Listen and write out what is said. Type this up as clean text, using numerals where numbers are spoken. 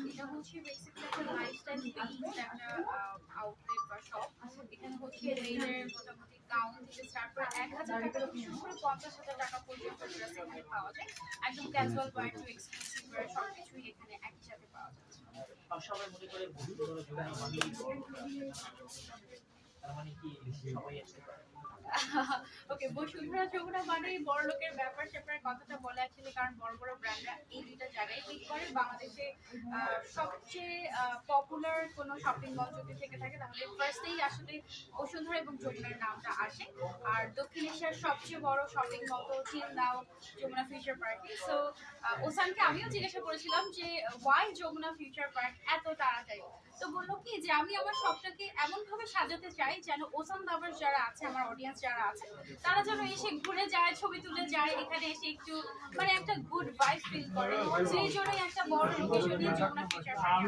এটা হচ্ছে বেসিক্যালি একটা লাইফস্টাইল পেজ, একটা আউটলেট বা শপ। এখানে হচ্ছে রেঞ্জের মোটামুটি গাউন থেকে স্টার্ট করে ১,০০০ টাকা থেকে শুরু করে ৫০,০০০ টাকা পর্যন্ত ড্রেস এখানে পাওয়া যায়। একদম casual wear to exclusive wear সবকিছুই এখানে একই সাথে পাওয়া যাচ্ছে। সবাই মনে করে বন্ধুরা যুবতী মানেই বড় তার মানে কি সবাই আসতে পারে? ওকে, বসুন্ধরা যমুনা মানেই বড় লোকের ব্যাপার স্যাপার কথাটা বলে অ্যাকচুয়ালি, কারণ বড় বড় ব্র্যান্ডরা এই দুইটা জায়গায় পিক করে। বাংলাদেশে সবচেয়ে পপুলার কোনো শপিং মল যদি থেকে থাকে তাহলে ফার্স্টেই আসলে বসুন্ধরা এবং যমুনার নামটা আসে। আর দক্ষিণ এশিয়ার সবচেয়ে বড় শপিং মল তো টিল নাও যমুনা ফিউচার পার্কে। সো ওসানকে আমিও জিজ্ঞাসা করেছিলাম যে ওয়াই যমুনা ফিউচার পার্ক এত তাড়াতাড়ি। তো বললো কি যে আমি আমার শপটাকে এমন ভাবে সাজাতে চাই যেন ওসান লাভার্স যারা আছে, আমার অডিয়েন্স যারা আছে, তারা যেন এসে ঘুরে যায়, ছবি তুলে যায়, এখানে এসে একটু মানে একটা গুড ভাইব ফিল করে। সেই জন্যই একটা বড় লোকেশনে যমুনা ফিউচার পার্ক।